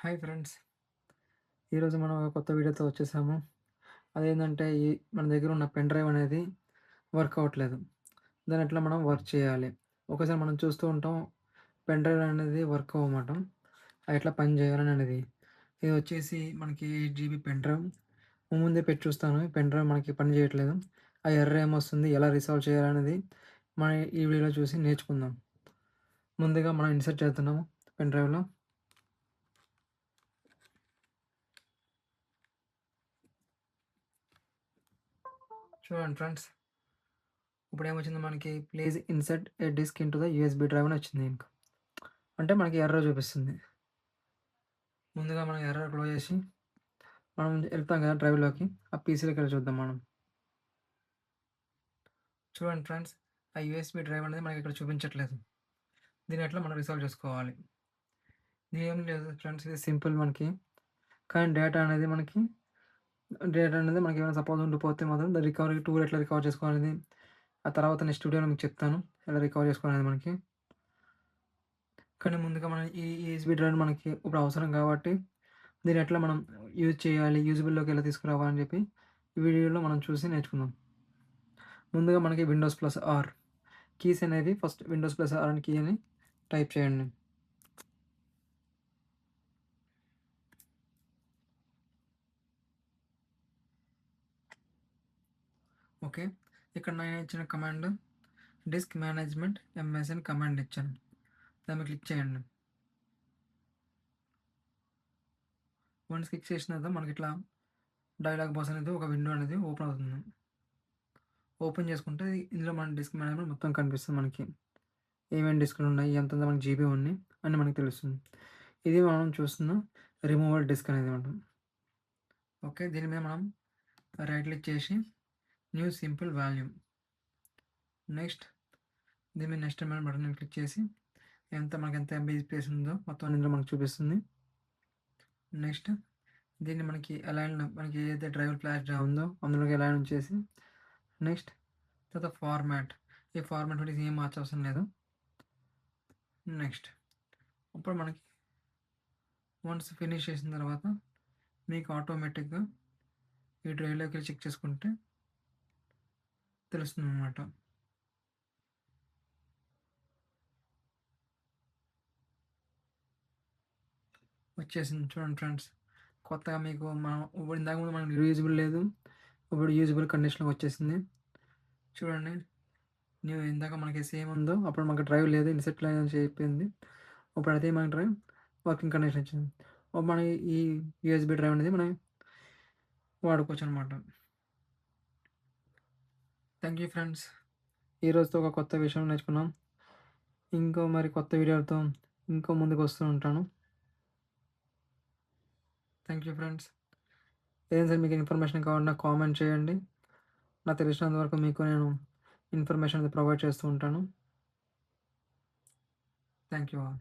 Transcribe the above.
Hi friends. ఈరోజు మనం ఒక కొత్త వీడియోతో వచ్చేసాము. అదేంటంటే మన దగ్గర ఉన్న పెన్ డ్రైవ్ అనేది వర్క్ అవ్వట్లేదు. దాన్ని ఎట్లా మనం వర్క్ చేయాలి? ఒక్కోసారి మనం చూస్తూ ఉంటాం పెన్ డ్రైవ్ అనేది వర్క్ అవ్వమాట. అది ఎట్లా పని చేయాలని అనేది. ఇది వచ్చేసి మనకి 8 జీబీ పెన్ డ్రైవ్. ముందే పెట్టి చూస్తాను. పెన్ డ్రైవ్ మనకి పని చేయట్లేదు. ఆ ఎర్రర్ ఏమొస్తుంది? ఎలా రిసాల్వ్ చేయాలనేది మనం ఈ వీడియోలో చూసి నేర్చుకుందాం. ముందుగా మనం ఇన్సర్ట్ చేస్తున్నాము పెన్ డ్రైవ్‌లో. చూడండి ఫ్రెండ్స్. ఇప్పుడేమొచ్చింది మనకి please insert a disk into the USB drive అని వచ్చింది ఇంక. అంటే మనకి ఎర్రర్ చూపిస్తుంది. ముందుగా మనం ఎర్రర్ క్లోజ్ చేసి మనం ఎళ్తాం కదా డ్రైవ్‌లోకి. ఆ పీసీలోకెళ్ళి చూద్దాం మనం. చూడండి ఫ్రెండ్స్. ఆ యూఎస్‌బీ డ్రైవ్ అనేది మనకి ఇక్కడ చూపించట్లేదు. దీన్ని ఎట్లా మనం రిసాల్వ్ చేసుకోవాలి? ఇదేం లేదు ఫ్రెండ్స్, ఇది సింపుల్ మనకి. కానీ డేటా అనేది మనకి ఏమైనా సపోజ్ ఉండిపోతే మాత్రం దాని రికవరీ టూల్ ఎట్లా రికవర్ చేసుకోవాలనేది ఆ తర్వాత నెక్స్ట్ వీడియోలో మీకు చెప్తాను. ఎలా రికవర్ చేసుకోవాలనేది మనకి. కానీ ముందుగా మనం ఈ యూఎస్‌బీ డ్రైవ్ మనకి ఇప్పుడు అవసరం కాబట్టి దీన్ని ఎట్లా మనం యూజ్ చేయాలి, యూజబుల్‌లోకి ఎలా తీసుకురావాలని చెప్పి ఈ వీడియోలో మనం చూసి నేర్చుకుందాం. ముందుగా మనకి విండోస్ ప్లస్ ఆర్ కీస్ అనేవి ఫస్ట్ విండోస్ ప్లస్ ఆర్ అని కీ అని టైప్ చేయండి. ఓకే. ఇక్కడ నేను ఇచ్చిన కమాండ్ డిస్క్ మేనేజ్మెంట్ ఎంఎస్ అని కమాండ్ ఇచ్చాను. దాన్ని మీద క్లిక్ చేయండి. వన్స్ క్లిక్ చేసిన తర్వాత మనకి ఇట్లా డైలాగ్ బాక్స్ అనేది ఒక విండో అనేది ఓపెన్ అవుతుంది. ఓపెన్ చేసుకుంటే ఇందులో మన డిస్క్ మేనేజ్మెంట్ మొత్తం కనిపిస్తుంది మనకి. ఏమేమి డిస్కులు ఉన్నాయి, ఎంతెంత మనకి జీబీ ఉన్నాయి అని మనకు తెలుస్తుంది. ఇది మనం చూస్తున్న రిమూవల్ డిస్క్ అనేది మనం. ఓకే. దీని మీద మనం రైట్ క్లిక్ చేసి న్యూ సింపుల్ వాల్యూమ్. నెక్స్ట్ దీని మీద నెక్స్ట్ బటన్ మీద క్లిక్ చేసి మనకి ఎంత ఎంబీ స్పేస్ ఉందో మొత్తం ఇందులో మనకు చూపిస్తుంది. నెక్స్ట్ దీన్ని మనకి ఏదైతే డ్రైవర్ ఫ్లాష్ డ్రైవ్ ఉందో అందులోకి అలైన్ చేసి నెక్స్ట్ తర్వాత ఫార్మాట్. ఈ ఫార్మాట్ గురించి ఏం మార్చవసరం లేదు. నెక్స్ట్ ఇప్పుడు మనకి వన్స్ ఫినిష్ చేసిన తర్వాత మీకు ఆటోమేటిక్‌గా ఈ డ్రైవ్‌లోకి చెక్ చేసుకుంటే తెలుస్తుందనమాట. వచ్చేసింది చూడండి ఫ్రెండ్స్. కొత్తగా మీకు మనం ఇప్పుడు ఇందాక ముందు మనకు రీయూజబుల్ లేదు. ఇప్పుడు యూజబుల్ కండిషన్‌లోకి వచ్చేసింది. చూడండి. ఇందాక మనకి సేమ్ ఉందో అప్పుడు మనకు డ్రైవ్ లేదు. ఇన్సెట్ లైన్ అని చెప్పింది. ఇప్పుడు అదే మన డ్రైవ్ వర్కింగ్ కండిషన్ వచ్చింది. ఇప్పుడు మనం ఈ యూఎస్‌బీ డ్రైవ్ అనేది మనం వాడుకోవచ్చనమాట. Thank you friends. ఈరోజుతో ఒక కొత్త విషయం నేర్చుకున్నాం. మరి కొత్త వీడియోలతో ముందుకు వస్తూ ఉంటాను. Thank you friends. ఏదైనా సరే మీకు ఇన్ఫర్మేషన్ కావాలన్నా కామెంట్ చేయండి. నాకు తెలిసినంత వరకు మీకు నేను ఇన్ఫర్మేషన్ అనేది ప్రొవైడ్ చేస్తూ ఉంటాను. Thank you all.